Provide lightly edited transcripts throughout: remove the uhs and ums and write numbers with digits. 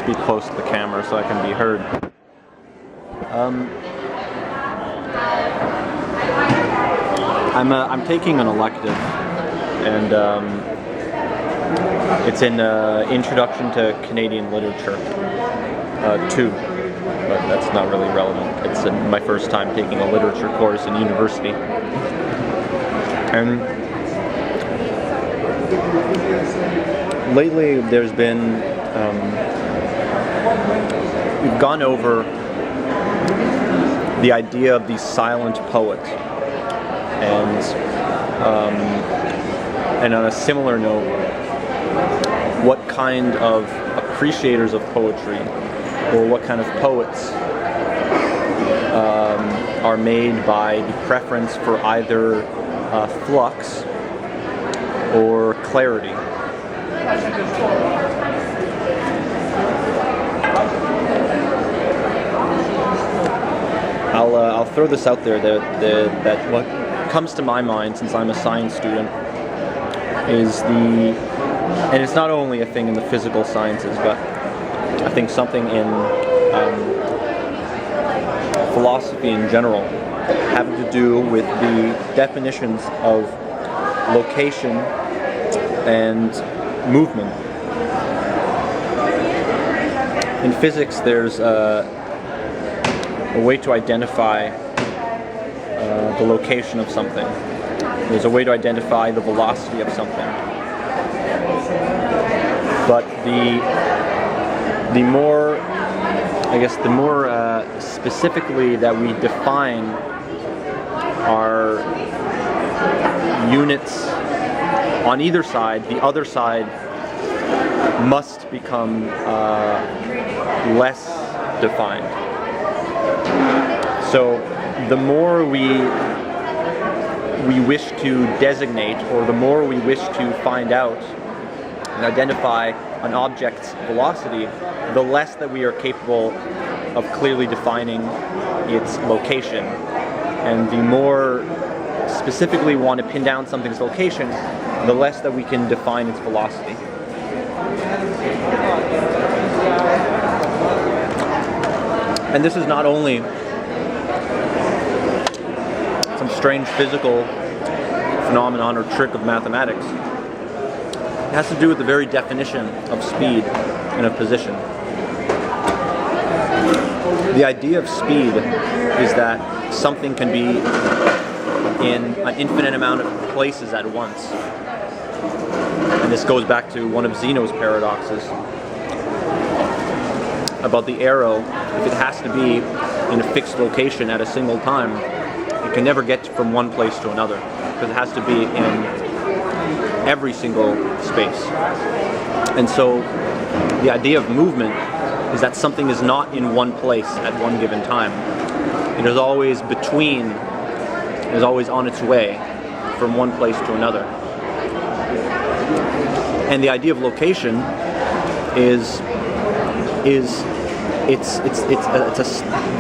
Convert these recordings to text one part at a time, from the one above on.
speak close to the camera so I can be heard. I'm taking an elective, and it's in Introduction to Canadian Literature 2, but that's not really relevant. It's my first time taking a literature course in university, and lately there's been we've gone over the idea of the silent poet, and on a similar note, what kind of appreciators of poetry, or what kind of poets are made by the preference for either flux or clarity. I'll throw this out there that what comes to my mind, since I'm a science student, is and it's not only a thing in the physical sciences, but I think something in philosophy in general, having to do with the definitions of location and movement. In physics, there's a way to identify the location of something. There's a way to identify the velocity of something. But the more specifically that we define our units on either side, the other side must become less defined. So the more we wish to designate, or the more we wish to find out and identify an object's velocity, the less that we are capable of clearly defining its location. And the more specifically we want to pin down something's location, the less that we can define its velocity. And this is not only some strange physical phenomenon or trick of mathematics. It has to do with the very definition of speed and of position. The idea of speed is that something can be in an infinite amount of places at once. And this goes back to one of Zeno's paradoxes about the arrow. If it has to be in a fixed location at a single time, it can never get from one place to another, because it has to be in every single space. And so the idea of movement is that something is not in one place at one given time. It is always between, it is always on its way from one place to another. And the idea of location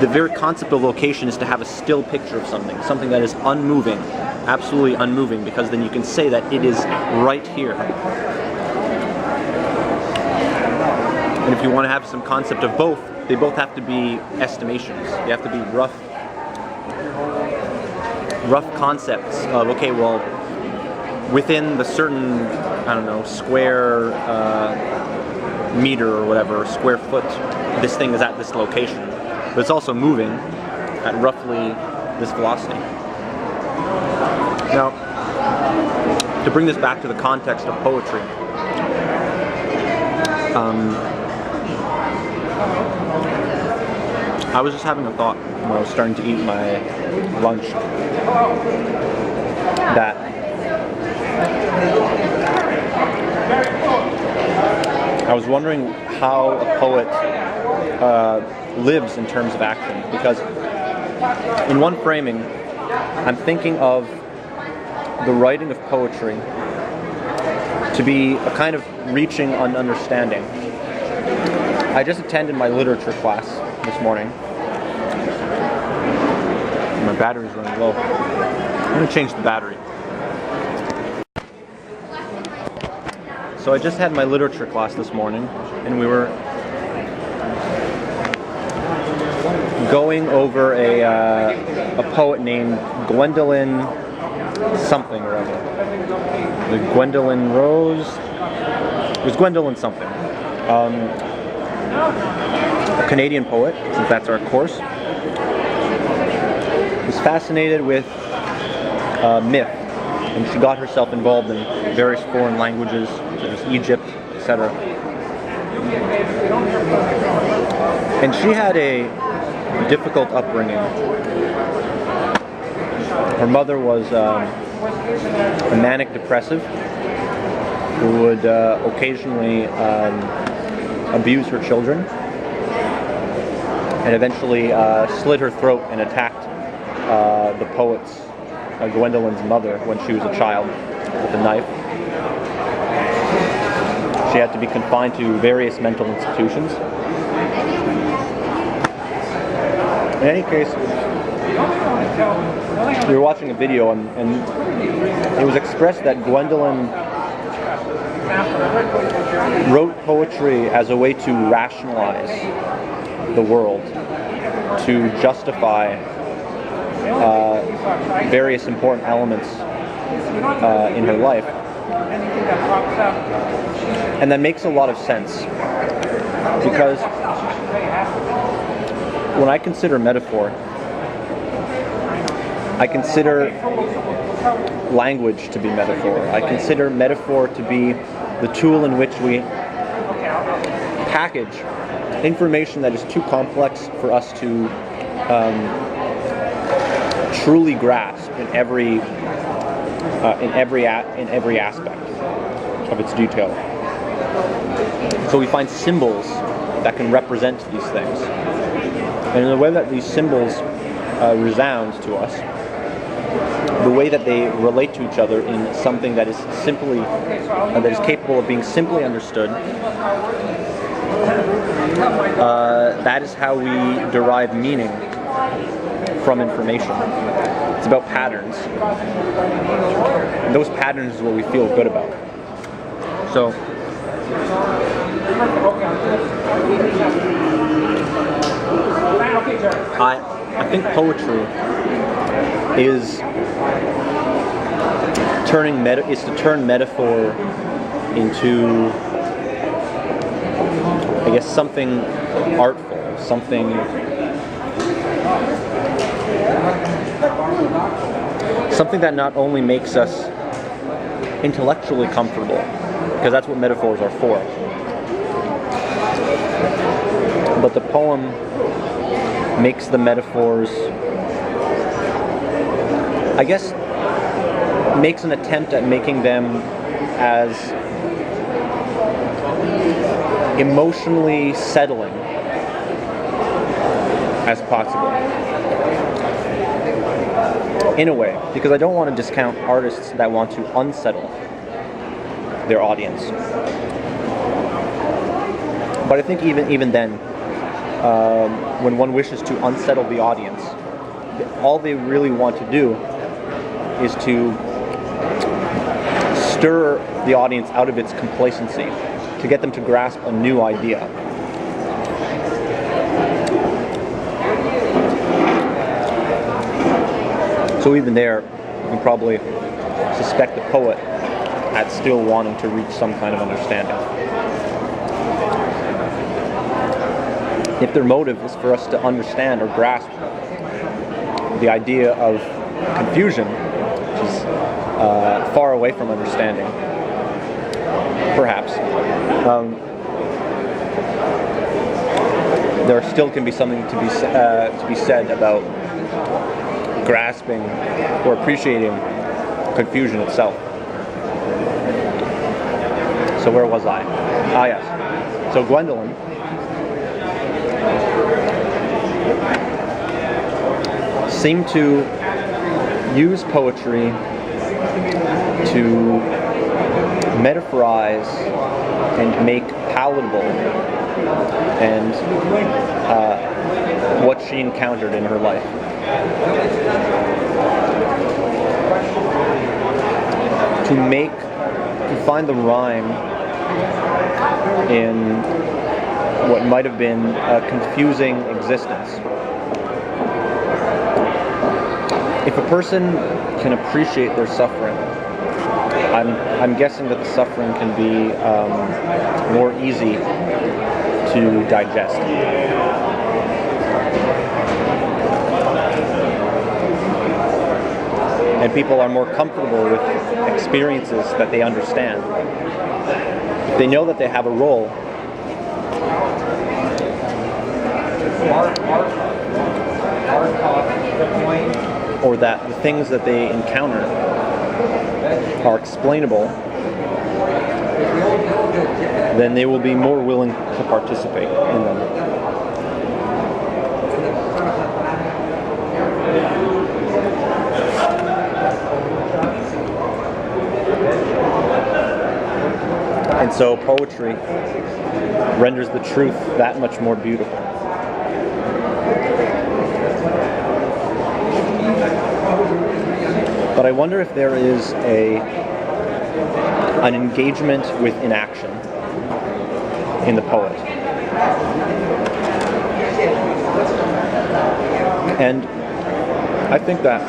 the very concept of location is to have a still picture of something that is unmoving, absolutely unmoving, because then you can say that it is right here. And if you want to have some concept of both, they both have to be estimations. They have to be rough concepts of, okay, well, within the certain, I don't know, square meter or whatever, square foot, this thing is at this location. But it's also moving at roughly this velocity. Now, to bring this back to the context of poetry, I was just having a thought when I was starting to eat my lunch that I was wondering how a poet lives in terms of action, because in one framing I'm thinking of the writing of poetry to be a kind of reaching on understanding. I just attended my literature class this morning. My battery's running low. I'm going to change the battery. So I just had my literature class this morning, and we were studying over a poet named Gwendolyn something or other. The Gwendolyn Rose. It was Gwendolyn something. A Canadian poet, since that's our course. Was fascinated with myth, and she got herself involved in various foreign languages, such as Egypt, etc. And she had a difficult upbringing. Her mother was a manic depressive who would occasionally abuse her children, and eventually slit her throat and attacked the poet's Gwendolyn's mother when she was a child with a knife. She had to be confined to various mental institutions. In any case, we were watching a video and it was expressed that Gwendolyn wrote poetry as a way to rationalize the world, to justify various important elements in her life. And that makes a lot of sense, because when I consider metaphor, I consider language to be metaphor. I consider metaphor to be the tool in which we package information that is too complex for us to truly grasp in every aspect of its detail. So we find symbols that can represent these things, and in the way that these symbols resound to us, the way that they relate to each other in something that is simply that is capable of being simply understood, that is how we derive meaning from information. It's about patterns, and those patterns is what we feel good about. So I think poetry is to turn metaphor into, I guess, something artful, something that not only makes us intellectually comfortable, because that's what metaphors are for, but the poem makes the metaphors, I guess, makes an attempt at making them as emotionally settling as possible. In a way, because I don't want to discount artists that want to unsettle their audience. But I think even then, when one wishes to unsettle the audience, all they really want to do is to stir the audience out of its complacency, to get them to grasp a new idea. So even there, you can probably suspect the poet at still wanting to reach some kind of understanding. If their motive is for us to understand or grasp the idea of confusion, which is far away from understanding, perhaps, there still can be something to be said about grasping or appreciating confusion itself. So where was I? Ah, yes. So Gwendolyn seemed to use poetry to metaphorize and make palatable and what she encountered in her life. To find the rhyme in what might have been a confusing existence. if a person can appreciate their suffering, I'm guessing that the suffering can be more easy to digest. And people are more comfortable with experiences that they understand. If they know that they have a role, or that the things that they encounter are explainable, then they will be more willing to participate in them. And so poetry renders the truth that much more beautiful. But I wonder if there is an engagement with inaction in the poet. And I think that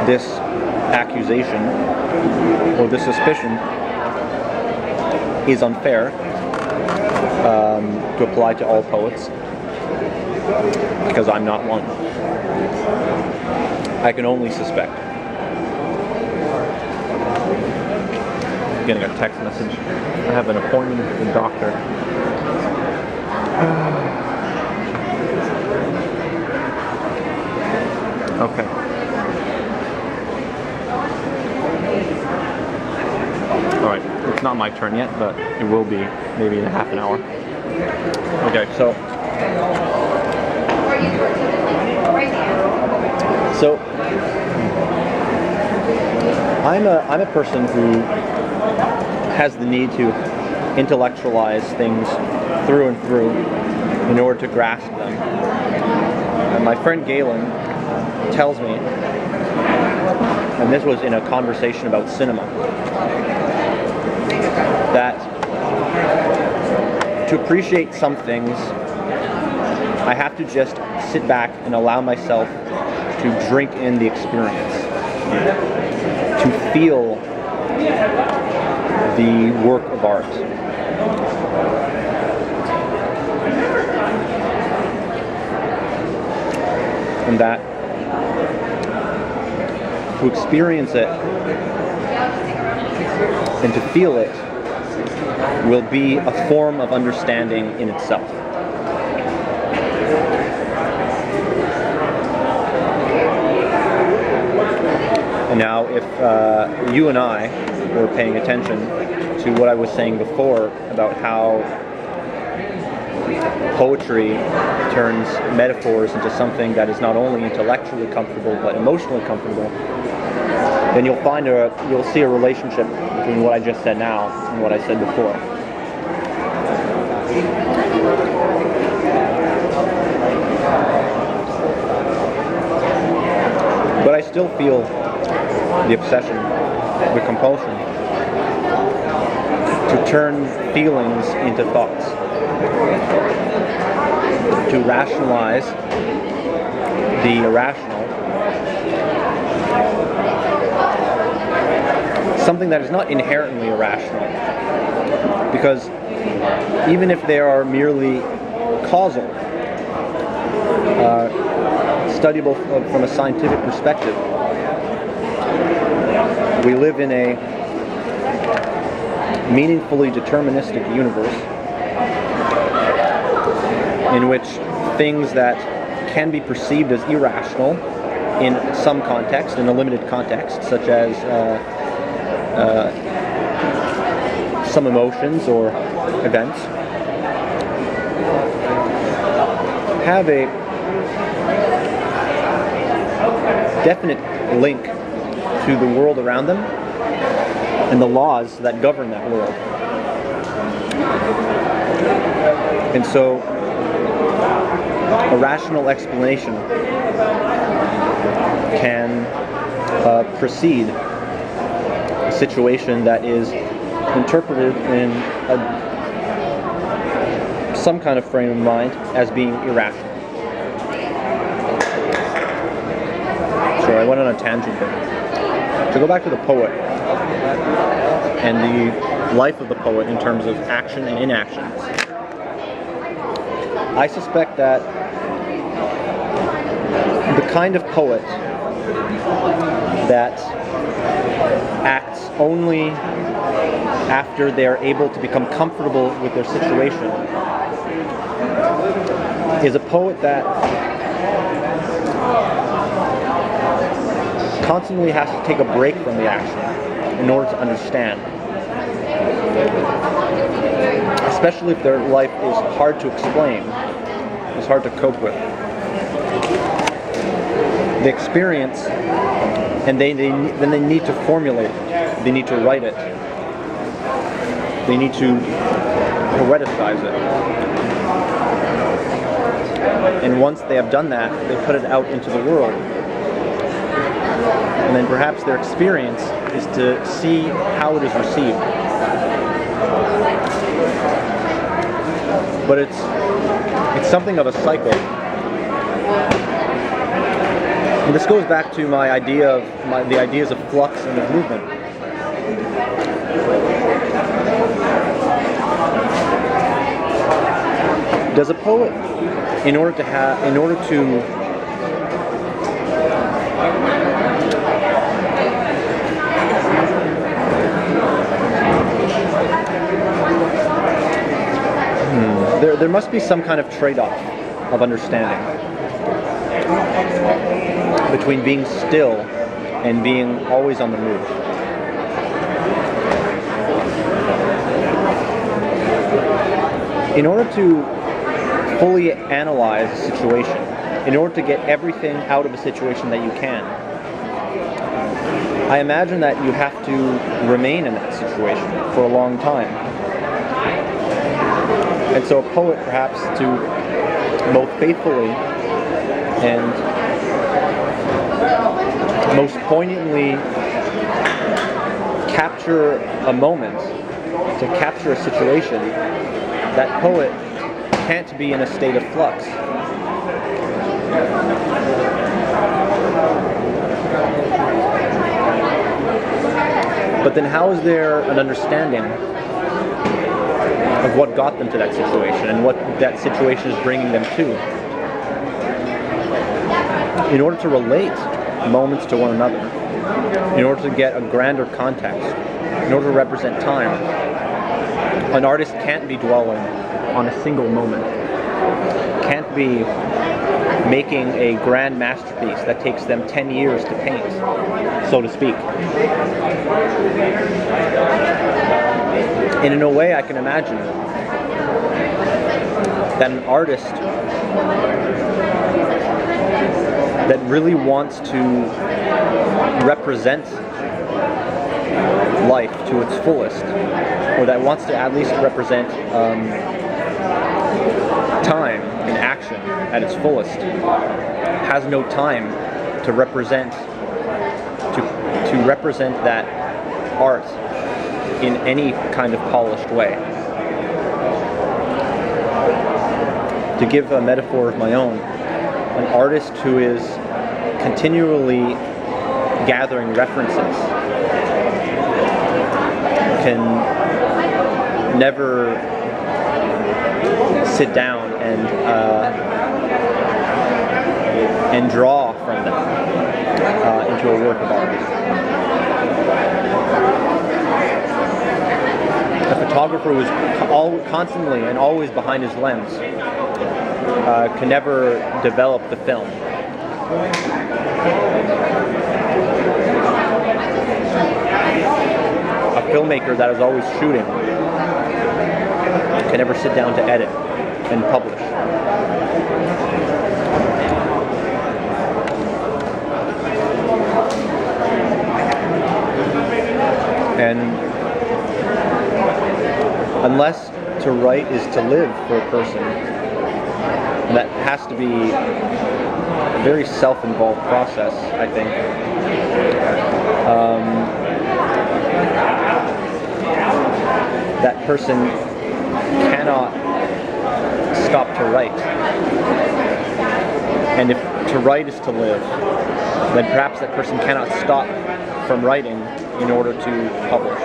this accusation or this suspicion is unfair to apply to all poets, because I'm not one. I can only suspect. Getting a text message. I have an appointment with the doctor. Okay. Alright, it's not my turn yet, but it will be maybe in half an hour. Okay, so I'm a person who has the need to intellectualize things through and through in order to grasp them. And my friend Galen tells me, and this was in a conversation about cinema, that to appreciate some things, I have to just sit back and allow myself to drink in the experience, to feel the work of art. And that to experience it and to feel it will be a form of understanding in itself. And now, if you and I were paying attention to what I was saying before about how poetry turns metaphors into something that is not only intellectually comfortable but emotionally comfortable, then you'll see a relationship between what I just said now and what I said before. But I still feel the obsession, the compulsion to turn feelings into thoughts, to rationalize the irrational, something that is not inherently irrational, because even if they are merely causal, studiable from a scientific perspective, we live in a meaningfully deterministic universe in which things that can be perceived as irrational in some context, in a limited context, such as some emotions or events, have a definite link to the world around them and the laws that govern that world. And so a rational explanation can precede a situation that is interpreted in some kind of frame of mind as being irrational. I went on a tangent there. To go back to the poet and the life of the poet in terms of action and inaction, I suspect that the kind of poet that acts only after they're able to become comfortable with their situation is a poet that constantly has to take a break from the action in order to understand. Especially if their life is hard to explain, it's hard to cope with. The experience, and then they need to formulate it. They need to write it. They need to poeticize it. And once they have done that, they put it out into the world. And then perhaps their experience is to see how it is received. But it's something of a cycle. And this goes back to my idea of the ideas of flux and of movement. Does a poet, in order to there must be some kind of trade-off of understanding between being still and being always on the move. In order to fully analyze a situation, in order to get everything out of a situation that you can, I imagine that you have to remain in that situation for a long time. And so a poet, perhaps, to both faithfully and most poignantly capture a moment, to capture a situation, that poet can't be in a state of flux. But then how is there an understanding of what got them to that situation and what that situation is bringing them to? In order to relate moments to one another, in order to get a grander context, in order to represent time, an artist can't be dwelling on a single moment, can't be making a grand masterpiece that takes them 10 years to paint, so to speak. And in a way, I can imagine that an artist that really wants to represent life to its fullest, or that wants to at least represent time in action at its fullest, has no time to represent that art in any kind of polished way. To give a metaphor of my own, an artist who is continually gathering references can never sit down and draw from them into a work of art. A photographer who is constantly and always behind his lens can never develop the film. A filmmaker that is always shooting can never sit down to edit and publish. And unless to write is to live for a person, that has to be a very self-involved process, I think. That person cannot stop to write. And if to write is to live, then perhaps that person cannot stop from writing in order to publish.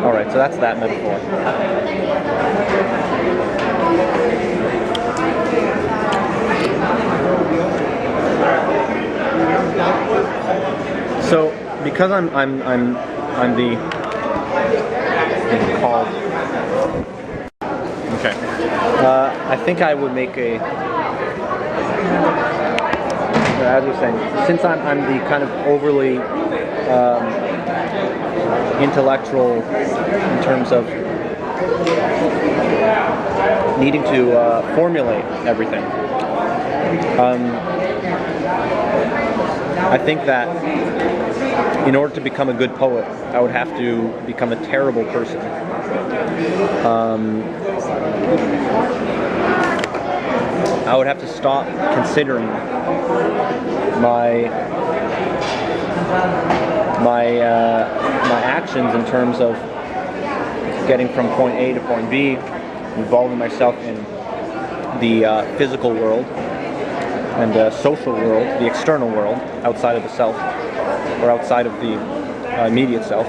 Alright, so that's that metaphor. So, because I'm the called. Okay. I think I would make a. As I was saying, since I'm the kind of overly intellectual in terms of needing to formulate everything, I think that in order to become a good poet, I would have to become a terrible person. I would have to stop considering my actions in terms of getting from point A to point B, involving myself in the physical world and social world, the external world, outside of the self, or outside of the immediate self,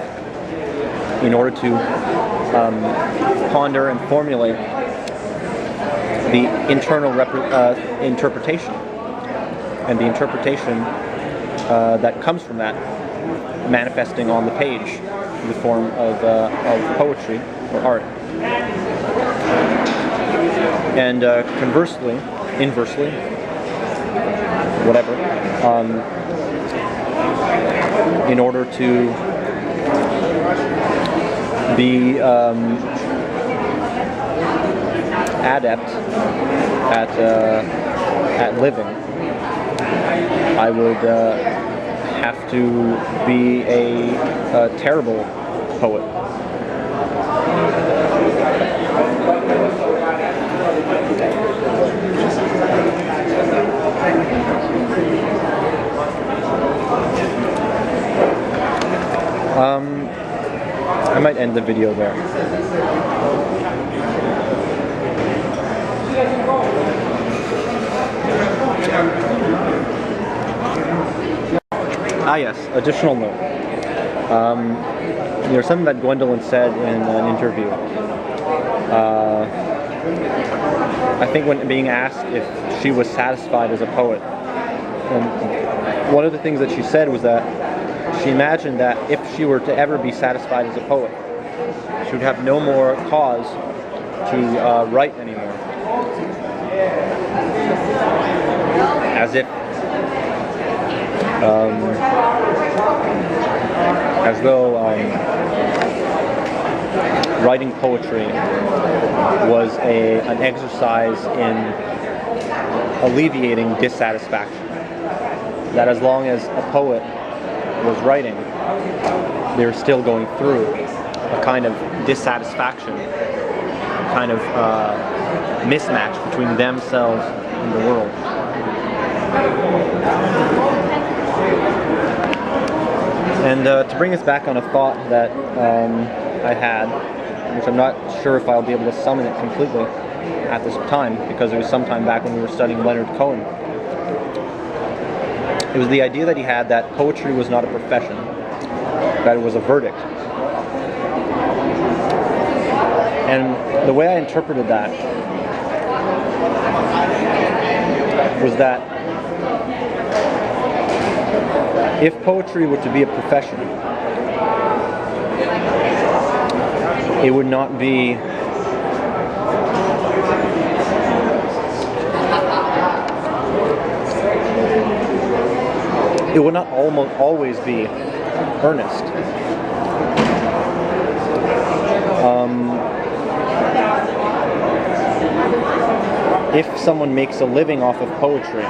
in order to ponder and formulate the internal interpretation, and the interpretation that comes from that manifesting on the page in the form of poetry or art. And conversely, inversely, whatever, in order to be adept at living, I would have to be a terrible poet. I might end the video there. Yes, additional note. There's something that Gwendolyn said in an interview. I think when being asked if she was satisfied as a poet, and one of the things that she said was that she imagined that if she were to ever be satisfied as a poet, she would have no more cause to write anymore. As if, as though writing poetry was an exercise in alleviating dissatisfaction. That as long as a poet was writing, they were still going through a kind of dissatisfaction, a kind of mismatch between themselves and the world. And to bring us back on a thought that I had, which I'm not sure if I'll be able to summon it completely at this time, because it was sometime back when we were studying Leonard Cohen. It was the idea that he had that poetry was not a profession, that it was a verdict. And the way I interpreted that was that if poetry were to be a profession, it would not be almost always be earnest. If someone makes a living off of poetry,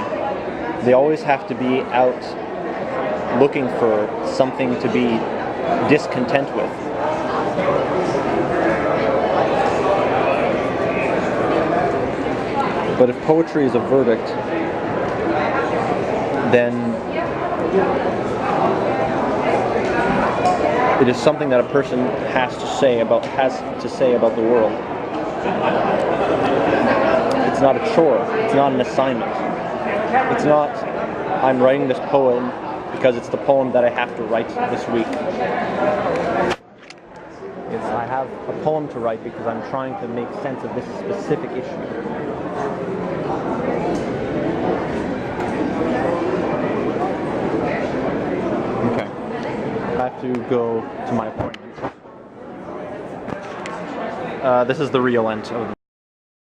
they always have to be out looking for something to be discontent with. But if poetry is a verdict, then it is something that a person has to say about the world. It's not a chore. It's not an assignment. It's not, I'm writing this poem because it's the poem that I have to write this week. It's, I have a poem to write because I'm trying to make sense of this specific issue. Okay. I have to go to my appointment. This is the real end of